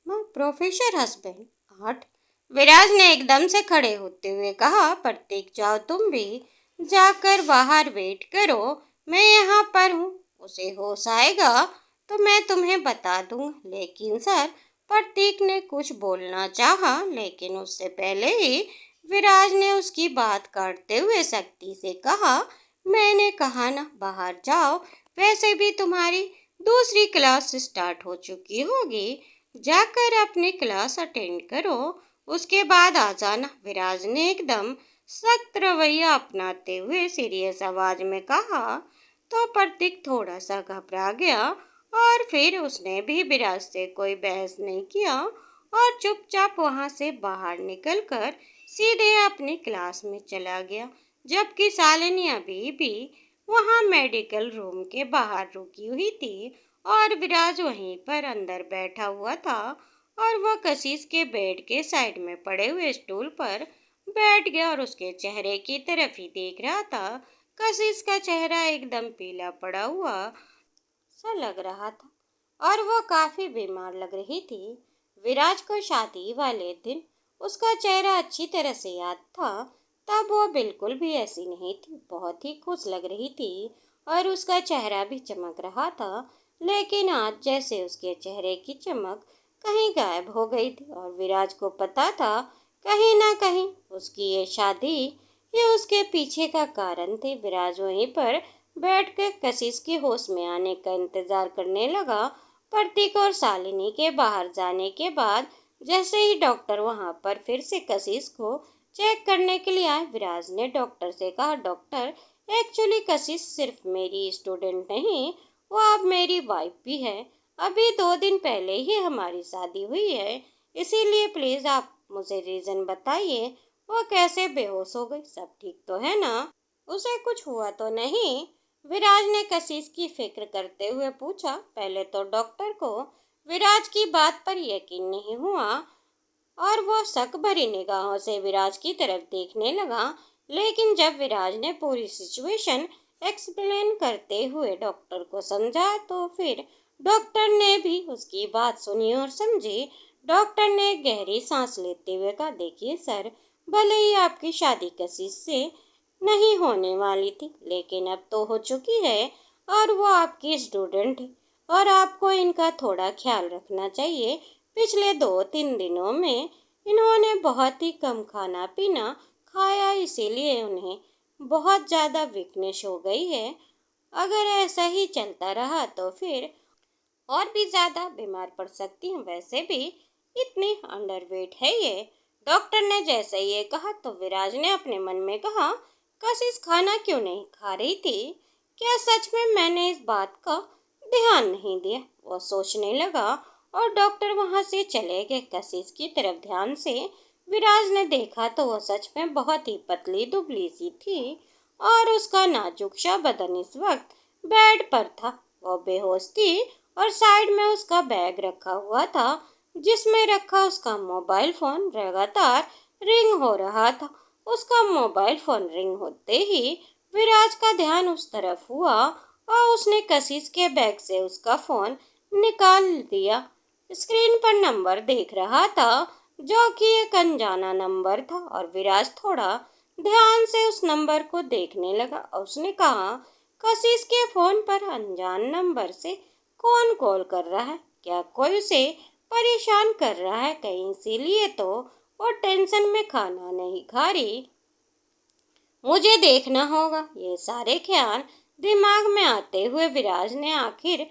My professor husband 8। विराज ने एकदम से खड़े होते हुए कहा, प्रतीक जाओ, तुम भी जाकर बाहर वेट करो, मैं यहाँ पर हूँ। उसे होश आएगा तो मैं तुम्हें बता दूंगा। लेकिन सर, प्रतीक ने कुछ बोलना चाहा, लेकिन उससे पहले ही विराज ने उसकी बात काटते हुए सख्ती से कहा, मैंने कहा ना, बाहर जाओ। वैसे भी तुम्हारी दूसरी क्लास स्टार्ट हो चुकी होगी, जाकर अपनी क्लास अटेंड करो, उसके बाद आ जाना। विराज ने एकदम सख्त रवैया अपनाते हुए सीरियस आवाज में कहा। तो प्रतीक थोड़ा सा घबरा गया और फिर उसने भी विराज से कोई बहस नहीं किया और चुपचाप वहां से बाहर निकलकर सीधे अपनी क्लास में चला गया। जबकि शालिनी अभी भी वहां मेडिकल रूम के बाहर रुकी हुई थी और विराज वहीं पर अंदर बैठा हुआ था और वह कशिश के बेड के साइड में पड़े हुए स्टूल पर बैठ गया और उसके चेहरे की तरफ ही देख रहा था। कशिश का चेहरा एकदम पीला पड़ा हुआ सा लग रहा था और वह काफी बीमार लग रही थी। विराज को शादी वाले दिन उसका चेहरा अच्छी तरह से याद था। तब वो बिल्कुल भी ऐसी नहीं थी, बहुत ही खुश लग रही थी और उसका चेहरा भी चमक रहा था। लेकिन आज जैसे उसके चेहरे की चमक कहीं गायब हो गई थी और विराज को पता था कहीं ना कहीं उसकी ये शादी ये उसके पीछे का कारण थी। विराज वहीं पर बैठकर कशिश के होश में आने का इंतजार करने लगा। प्रतीक और शालिनी के बाहर जाने के बाद जैसे ही डॉक्टर वहां पर फिर से कशिश को चेक करने के लिए आए, विराज ने डॉक्टर से कहा, डॉक्टर, एक्चुअली कशिश सिर्फ मेरी स्टूडेंट नहीं, वो अब मेरी वाइफ भी है। अभी 2 दिन पहले ही हमारी शादी हुई है, इसीलिए प्लीज आप मुझे रीजन बताइए, वो कैसे बेहोश हो गई? सब ठीक तो है ना? उसे कुछ हुआ तो नहीं? विराज ने कशिश की फिक्र करते हुए पूछा। पहले तो डॉक्टर को विराज की बात पर यकीन नहीं हुआ और वो शक भरी निगाहों से विराज की तरफ देखने लगा। लेकिन जब विराज ने पूरी सिचुएशन एक्सप्लेन करते हुए डॉक्टर को समझा तो फिर डॉक्टर ने भी उसकी बात सुनी और समझी। डॉक्टर ने गहरी सांस लेते हुए कहा, देखिए सर, भले ही आपकी शादी कशिश से नहीं होने वाली थी, लेकिन अब तो हो चुकी है और वो आपकी स्टूडेंट है और आपको इनका थोड़ा ख्याल रखना चाहिए। पिछले 2-3 दिनों में इन्होंने बहुत ही कम खाना पीना खाया, इसीलिए उन्हें बहुत ज़्यादा वीकनेस हो गई है। अगर ऐसा ही चलता रहा तो फिर और भी ज़्यादा बीमार पड़ सकती हैं। वैसे भी इतनी अंडरवेट है ये। डॉक्टर ने जैसे ये कहा तो विराज ने अपने मन में कहा, कशिश खाना क्यों नहीं खा रही थी? क्या सच में मैंने इस बात का ध्यान नहीं दिया? वो सोचने लगा और डॉक्टर वहां से चले गए। कशिश की तरफ ध्यान से विराज ने देखा तो वो सच में बहुत ही पतली दुबली सी थी और उसका नाजुक सा बदन इस वक्त बेड पर था। वो बेहोश थी और साइड में उसका बैग रखा हुआ था जिसमें रखा उसका मोबाइल फोन लगातार रिंग हो रहा था। उसका मोबाइल फोन रिंग होते ही विराज का ध्यान उस तरफ हुआ और उसने कशिश के बैग से उसका फोन निकाल दिया। स्क्रीन पर नंबर देख रहा था जो कि एक अनजाना नंबर था और विराज थोड़ा ध्यान से उस नंबर को देखने लगा और उसने कहा, कशिश के फोन पर अनजान नंबर से कौन कॉल कर रहा है? क्या कोई उसे परेशान कर रहा है कहीं? इसीलिए तो वो टेंशन में खाना नहीं खा रही। मुझे देखना होगा। ये सारे ख्याल दिमाग में आते हुए विराज ने आखिर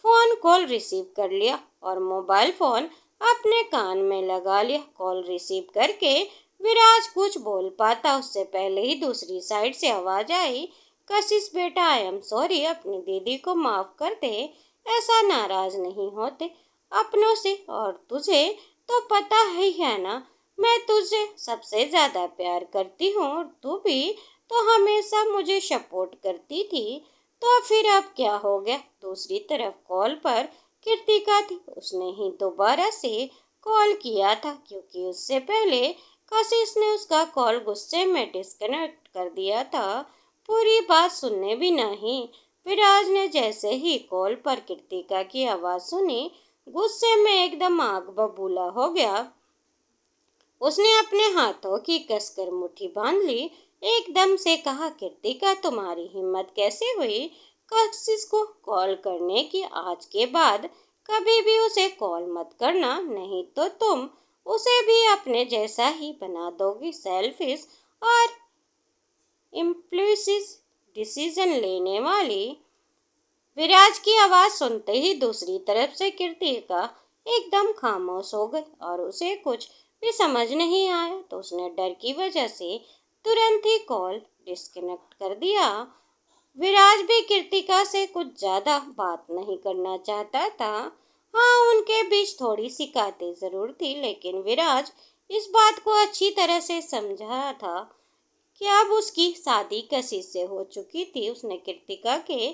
फोन कॉल रिसीव कर लिया और मोबाइल फोन अपने कान में लगा लिया। कॉल रिसीव करके विराज कुछ बोल पाता उससे पहले ही दूसरी साइड से आवाज आई, कशिश बेटा, आई एम सॉरी, अपनी दीदी को माफ कर दे, ऐसा नाराज नहीं होते अपनों से, और तुझे तो पता ही है ना, मैं तुझे सबसे ज्यादा प्यार करती हूँ और तू भी तो हमेशा मुझे सपोर्ट करती थी, तो फिर अब क्या हो गया? दूसरी तरफ कॉल पर कृतिका थी। उसने ही दोबारा से कॉल किया था क्योंकि उससे पहले कशिश ने उसका कॉल गुस्से में डिस्कनेक्ट कर दिया था। पूरी बात सुनने भी नहीं, विराज ने जैसे ही कॉल पर कृतिका की आवाज़ सुनी गुस्से में एकदम आग बबूला हो गया। उसने अपने हाथों की कसकर मुट्ठी बांध ली। एकदम से कहा, कृतिका, तुम्हारी हिम्मत कैसे हुई कशिश को कॉल करने की? आज के बाद कभी भी उसे कॉल मत करना, नहीं तो तुम उसे भी अपने जैसा ही बना दोगी। सेल्फिश और इम्पल्सिव डिसीजन लेने वाली। विराज की आवाज सुनते ही दूसरी तरफ से कृतिका एकदम खामोश हो गई और उसे कुछ भी समझ नहीं आया, तो उसने डर की वजह से तुरंत ही कॉल डिस्कनेक्ट कर दिया। विराज भी कृतिका से कुछ ज्यादा बात नहीं करना चाहता था। हाँ, उनके बीच थोड़ी सी बातें जरूर थी, लेकिन विराज इस बात को अच्छी तरह से समझा था कि अब उसकी शादी कशिश से हो चुकी थी। उसने कृतिका के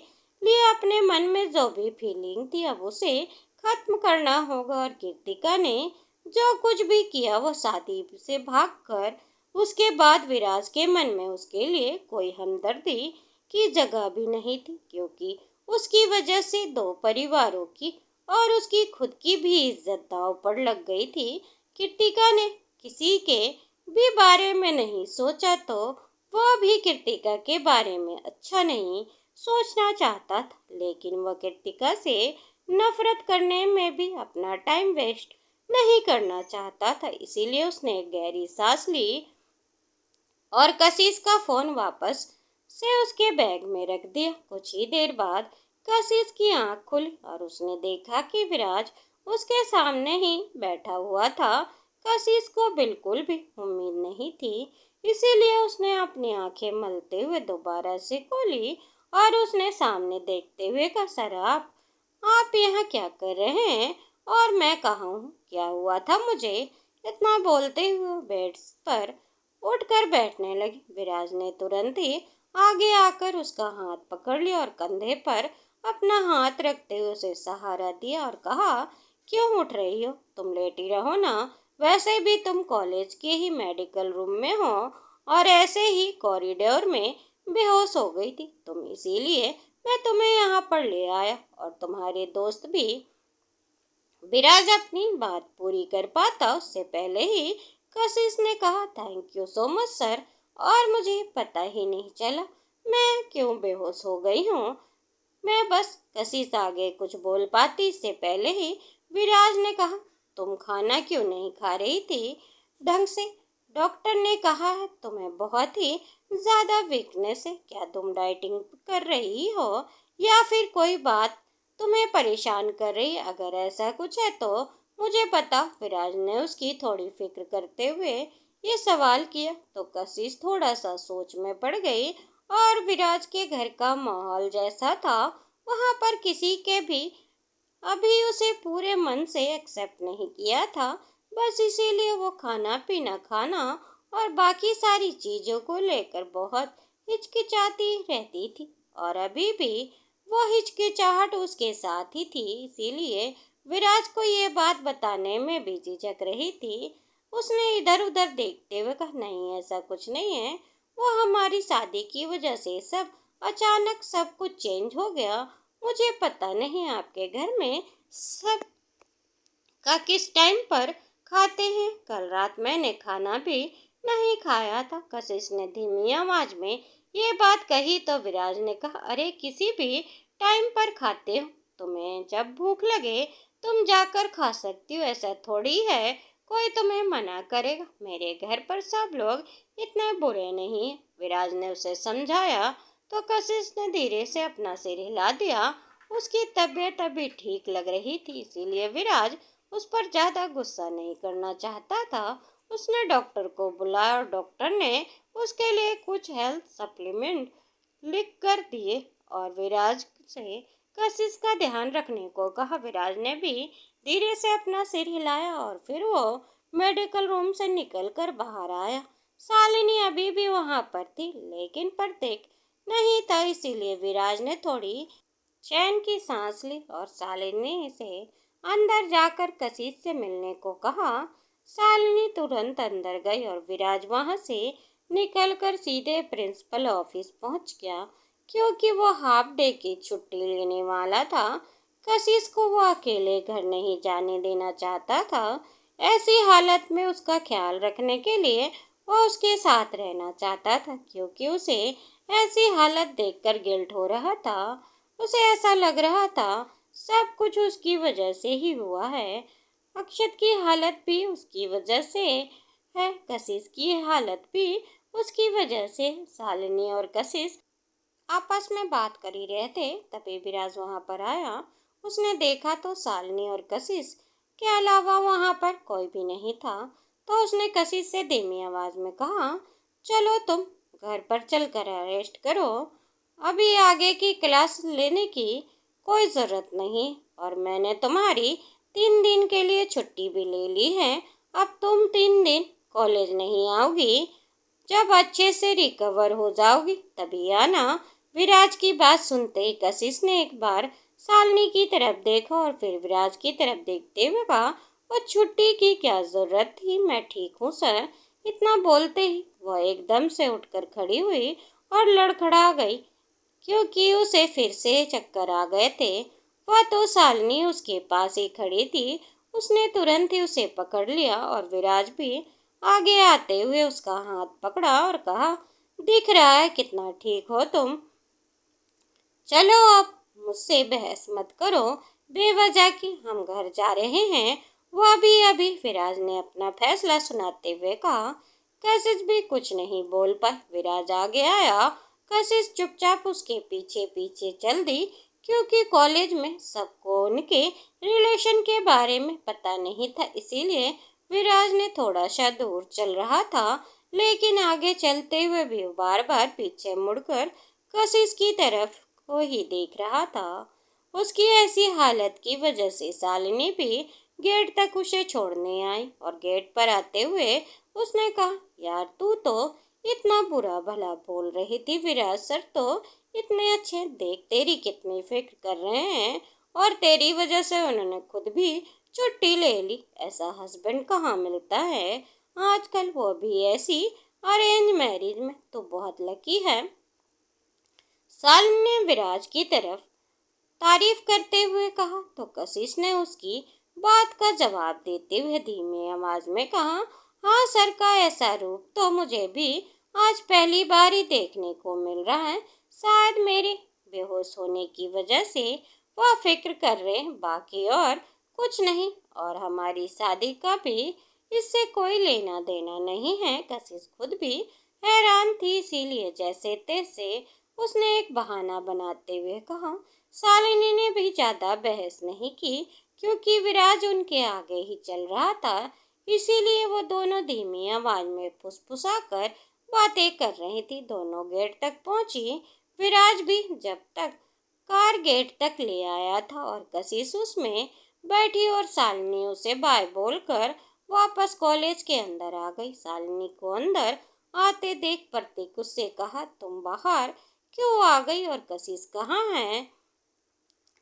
लिए अपने मन में जो भी फीलिंग थी अब उसे खत्म करना होगा, और कृतिका ने जो कुछ भी किया वो शादी से भागकर, उसके बाद विराज के मन में उसके लिए कोई हमदर्दी की जगह भी नहीं थी, क्योंकि उसकी वजह से दो परिवारों की और उसकी खुद की भी इज्जत दांव पर लग गई थी। कृतिका ने किसी के भी बारे में नहीं सोचा, तो वह भी कृतिका के बारे में अच्छा नहीं सोचना चाहता था, लेकिन वह कृतिका से नफरत करने में भी अपना टाइम वेस्ट नहीं करना चाहता था। इसीलिए उसने एक गहरी सांस ली और कशिश का फोन वापस से उसके बैग में रख दिया। कुछ ही देर बाद कशिश की आंख खुली और उसने देखा कि विराज उसके सामने ही बैठा हुआ था। कशिश को बिल्कुल भी उम्मीद नहीं थी, इसीलिए उसने अपनी आंखें मलते हुए दोबारा से खोली और उसने सामने देखते हुए कहा, सर, आप यहाँ क्या कर रहे हैं और मैं कहाँ हूँ? क्या हुआ था मुझे? इतना बोलते हुए बेड पर उठकर बैठने लगी। विराज ने तुरंत ही आगे आकर उसका हाथ पकड़ लिया और कंधे पर अपना हाथ रखते हुए उसे सहारा दिया और कहा, क्यों उठ रही हो? तुम लेटी रहो ना, वैसे भी तुम कॉलेज के ही मेडिकल रूम में हो और ऐसे ही कॉरिडोर में बेहोश हो गई थी तुम, इसीलिए मैं तुम्हें यहाँ पर ले आया। और तुम्हारे दोस्त भी। विराज अपनी बात पूरी कर पाता उससे पहले ही कशिश ने कहा, thank you so much sir, और मुझे पता ही नहीं चला मैं क्यों बेहोश हो गई हूँ। मैं बस। कशिश आगे कुछ बोल पाती इससे पहले ही विराज ने कहा, तुम खाना क्यों नहीं खा रही थी ढंग से? डॉक्टर ने कहा है तुम्हें बहुत ही ज्यादा वीकनेस है। क्या तुम डाइटिंग कर रही हो या फिर कोई बात तुम्हें परेशान कर रही है? अगर ऐसा कुछ है तो मुझे बता। विराज ने उसकी थोड़ी फिक्र करते हुए ये सवाल किया, तो कशिश थोड़ा सा सोच में पड़ गई। और विराज के घर का माहौल जैसा था, वहां पर किसी के भी अभी उसे पूरे मन से एक्सेप्ट नहीं किया था। बस इसीलिए वो खाना पीना खाना और बाकी सारी चीजों को लेकर बहुत हिचकिचाती रहती थी, और अभी भी वो हिचकिचाहट उसके साथ ही थी। इसीलिए विराज को ये बात बताने में भी झिझक रही थी। उसने इधर उधर देखते हुए कहा, नहीं, ऐसा कुछ नहीं है, वो हमारी शादी की वजह से सब अचानक सब कुछ चेंज हो गया। मुझे पता नहीं आपके घर में सब का किस टाइम पर खाते हैं। कल रात मैंने खाना भी नहीं खाया था। कशिश ने धीमी आवाज में ये बात कही तो विराज ने कहा, अरे किसी भी टाइम पर खाते हो, तुम्हें जब भूख लगे तुम जाकर खा सकती हो, ऐसा थोड़ी है कोई तुम्हें मना करेगा। मेरे घर पर सब लोग इतने बुरे नहीं हैं। विराज ने उसे समझाया तो कशिश ने धीरे से अपना सिर हिला दिया। उसकी तबीयत अभी ठीक लग रही थी, इसीलिए विराज उस पर ज्यादा गुस्सा नहीं करना चाहता था। उसने डॉक्टर को बुलाया और डॉक्टर ने उसके लिए कुछ हेल्थ सप्लीमेंट लिख कर दिए और विराज से कशिश का ध्यान रखने को कहा। विराज ने भी धीरे से अपना सिर हिलाया और फिर वो मेडिकल रूम से निकलकर बाहर आया। शालिनी अभी भी वहां पर थी, लेकिन प्रतीक नहीं था, इसीलिए विराज ने थोड़ी चैन की सांस ली और शालिनी से अंदर जाकर कशिश से मिलने को कहा। शालिनी तुरंत अंदर गई और विराज वहां से निकलकर सीधे प्रिंसिपल ऑफिस पहुंच गया, क्योंकि वो हाफ डे की छुट्टी लेने वाला था। कशिश को वो अकेले घर नहीं जाने देना चाहता था। ऐसी हालत में उसका ख्याल रखने के लिए वो उसके साथ रहना चाहता था, क्योंकि उसे ऐसी हालत देखकर गिल्ट हो रहा था। उसे ऐसा लग रहा था सब कुछ उसकी वजह से ही हुआ है। अक्षत की हालत भी उसकी वजह से है, कशिश की हालत भी उसकी वजह से। शालिनी और कशिश आपस में बात कर ही रहे थे, तभी विराज वहां पर आया। उसने देखा तो शालिनी और कशिश के अलावा वहां पर कोई भी नहीं था। तो उसने कशिश से धीमी आवाज में कहा, चलो तुम घर पर चलकर रेस्ट करो। अभी आगे की क्लास लेने की कोई ज़रूरत नहीं, और मैंने तुम्हारी 3 दिन के लिए छुट्टी भी ले ली है। अब तुम 3 दिन कॉलेज नहीं आओगी। जब अच्छे से रिकवर हो जाओगी तभी आना। विराज की बात सुनते ही कशिश ने एक बार शालिनी की तरफ देखा और फिर विराज की तरफ देखते हुए कहा, वो छुट्टी की क्या जरूरत थी, मैं ठीक हूँ सर। इतना बोलते ही वह एकदम से उठकर खड़ी हुई और लड़खड़ा गई, क्योंकि उसे फिर से चक्कर आ गए थे। वह तो शालिनी उसके पास ही खड़ी थी। उसने तुरंत ही उसे पकड़ लिया और विराज भी आगे आते हुए उसका हाथ पकड़ा और कहा, दिख रहा है कितना ठीक हो तुम। चलो अब मुझसे बहस मत करो बेवजह की, हम घर जा रहे हैं। वह भी अभी विराज ने अपना फैसला सुनाते हुए कहा। कशिश भी कुछ नहीं बोल पाई। विराज आगे आया। कशिश चुपचाप उसके पीछे पीछे चल दी, क्योंकि कॉलेज में सबको उनके रिलेशन के बारे में पता नहीं था। इसीलिए विराज ने थोड़ा सा दूर चल रहा था, लेकिन आगे चलते हुए भी बार बार पीछे मुड़कर कशिश की तरफ को ही देख रहा था। उसकी ऐसी हालत की वजह से शालिनी भी गेट तक उसे छोड़ने आई, और गेट पर आते हुए उसने कहा, यार तू तो इतना बुरा भला बोल रही थी, विराज सर तो इतने अच्छे, देख तेरी कितनी फिक्र कर रहे हैं, और तेरी वजह से उन्होंने खुद भी छुट्टी ले ली। ऐसा हस्बैंड कहाँ मिलता है आजकल, वो भी ऐसी अरेंज मैरिज में, तो बहुत लकी है। शालिनी ने विराज की तरफ तारीफ करते हुए कहा, तो कशिश ने उसकी बात का जवाब देते हुए धीमी आवाज में कहा, हाँ सर का ऐसा रूप तो मुझे भी आज पहली बार ही देखने को मिल रहा है। शायद मेरे बेहोश होने की वजह से वह फिक्र कर रहे हैं, बाकी और कुछ नहीं। और हमारी शादी का भी इससे कोई लेना देना नहीं है। कशिश खुद भी हैरान थी, इसीलिए जैसे तैसे उसने एक बहाना बनाते हुए कहा। शालिनी ने भी ज्यादा बहस नहीं की, क्योंकि विराज उनके आगे ही चल रहा था। इसीलिए वो दोनों धीमी आवाज में फुसफुसाकर बातें कर रही थी। दोनों गेट तक पहुंची। विराज भी जब तक कार गेट तक ले आया था और कशिश उसमें बैठी, और शालिनी उसे बाय बोलकर वापस कॉलेज के अंदर आ गई। शालिनी को अंदर आते देख प्रतीक उससे कहा, तुम बाहर क्यों आ गई और कशिश कहाँ है?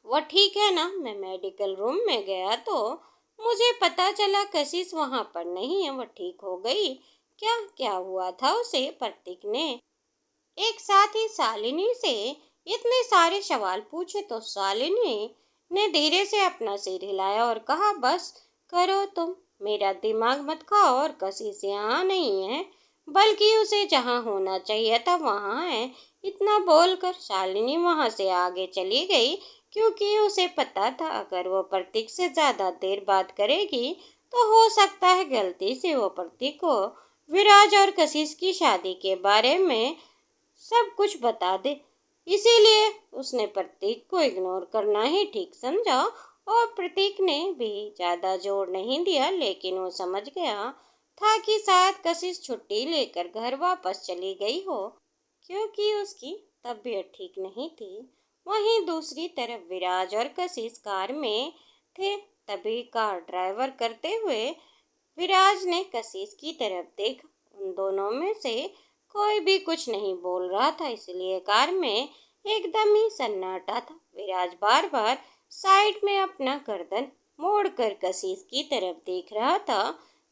वो ठीक है ना? मैं मेडिकल रूम में गया तो मुझे पता चला कशिश वहां पर नहीं है। वो ठीक हो गई क्या? क्या हुआ था उसे? प्रतीक ने एक साथ ही शालिनी से इतने सारे सवाल पूछे तो शालिनी ने धीरे से अपना सिर हिलाया और कहा, बस करो तुम, मेरा दिमाग मत खाओ। और कशिश यहाँ नहीं है, बल्कि उसे जहाँ होना चाहिए था वहाँ है। इतना बोलकर शालिनी वहाँ से आगे चली गई, क्योंकि उसे पता था अगर वो प्रतीक से ज़्यादा देर बात करेगी तो हो सकता है गलती से वो प्रतीक को विराज और कशिश की शादी के बारे में सब कुछ बता दे। इसीलिए उसने प्रतीक को इग्नोर करना ही ठीक समझा, और प्रतीक ने भी ज़्यादा जोर नहीं दिया, लेकिन वो समझ गया था कि शायद कशिश छुट्टी लेकर घर वापस चली गई हो, क्योंकि उसकी तबीयत ठीक नहीं थी। वहीं दूसरी तरफ विराज और कशिश कार में थे। तभी कार ड्राइवर करते हुए विराज ने कशिश की तरफ देखा। उन दोनों में से कोई भी कुछ नहीं बोल रहा था, इसलिए कार में एकदम ही सन्नाटा था। विराज बार बार साइड में अपना गर्दन मोड़कर कशिश की तरफ देख रहा था।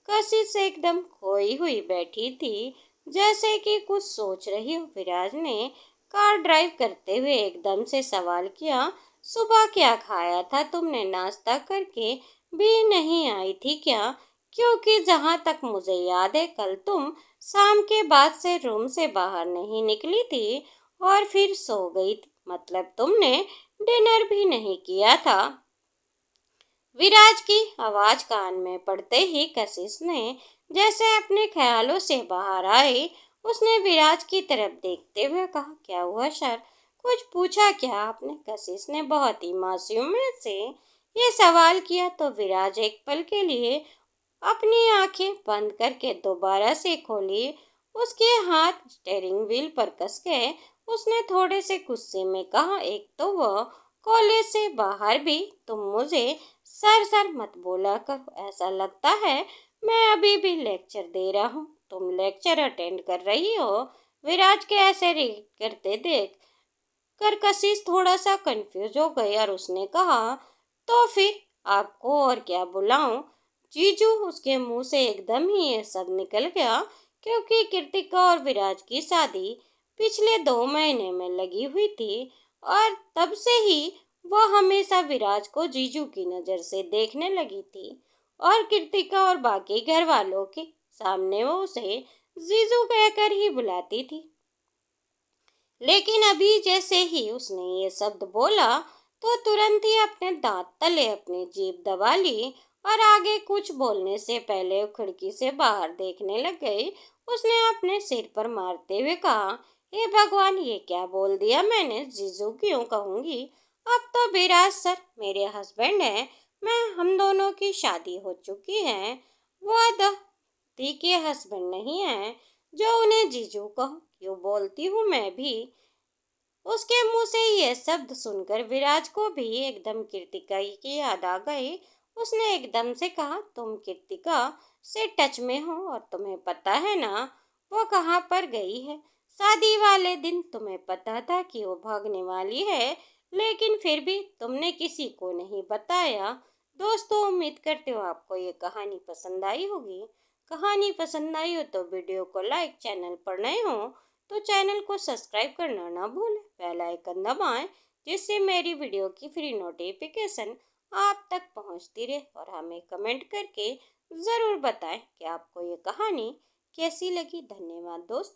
कशिश एकदम खोई हुई बैठी थी, जैसे कि कुछ सोच रही हो। विराज ने कार ड्राइव करते हुए एकदम से सवाल किया, सुबह क्या खाया था तुमने? नाश्ता करके भी नहीं आई थी क्या? क्योंकि जहाँ तक मुझे याद है कल तुम शाम के बाद से रूम से बाहर नहीं निकली थी और फिर सो गई थी। मतलब तुमने डिनर भी नहीं किया था। विराज की आवाज कान में पड़ते ही कशिश ने जैसे अपने ख्यालों से बाहर आई, उसने विराज की तरफ देखते हुए कहा, क्या हुआ सर? कुछ पूछा क्या आपने? कशिश ने बहुत ही मासूमियत से ये सवाल किया तो विराज एक पल के लिए अपनी आंखें बंद करके दोबारा से खोली। उसके हाथ स्टीयरिंग व्हील पर कस गए। उसने थोड़े से गुस्से में कहा, एक तो वह कॉलेज से बाहर भी तुम मुझे सर सर मत बोला करो। ऐसा लगता है मैं अभी भी लेक्चर दे रहा हूँ। तुम लेक्चर अटेंड कर रही हो? विराज के ऐसे रिएक्ट करते देख कर कशिश थोड़ा सा कंफ्यूज हो गई और उसने कहा, तो फिर आपको और क्या बुलाऊं? जीजू, उसके मुंह से एकदम ही ये सब निकल गया क्योंकि कृतिका और विराज की शादी पिछले 2 महीने में लगी हुई थी और तब से ही वह हमेशा विराज को जीजू की नज़र से देखने लगी थी और कृतिका और बाकी घर वालों के सामने वो उसे जीजू कहकर ही बुलाती थी। लेकिन अभी जैसे ही उसने ये शब्द बोला तो तुरंत ही अपने दांत तले अपनी जीभ दबा ली और आगे कुछ बोलने से पहले वो खिड़की से बाहर देखने लग गई। उसने अपने सिर पर मारते हुए कहा, हे भगवान, ये क्या बोल दिया मैंने? जीजू क्यों कहूँगी? अब तो विराज सर मेरे हस्बैंड हैं। हम दोनों की शादी हो चुकी है। वो दी के हस्बैंड नहीं है जो उन्हें जीजू कहूँ। क्यों बोलती हूँ मैं भी? उसके मुंह से यह शब्द सुनकर विराज को भी एकदम कृतिका की याद आ गई। उसने एकदम से कहा, तुम कृतिका से टच में हो और तुम्हें पता है ना वो कहाँ पर गई है? शादी वाले दिन तुम्हें पता था कि वो भागने वाली है, लेकिन फिर भी तुमने किसी को नहीं बताया। दोस्तों, उम्मीद करते हो आपको ये कहानी पसंद आई होगी। कहानी पसंद आई हो तो वीडियो को लाइक, चैनल पर नए हो तो चैनल को सब्सक्राइब करना ना भूलें, बेल आइकन दबाएं जिससे मेरी वीडियो की फ्री नोटिफिकेशन आप तक पहुंचती रहे और हमें कमेंट करके ज़रूर बताएं कि आपको ये कहानी कैसी लगी। धन्यवाद दोस्तों।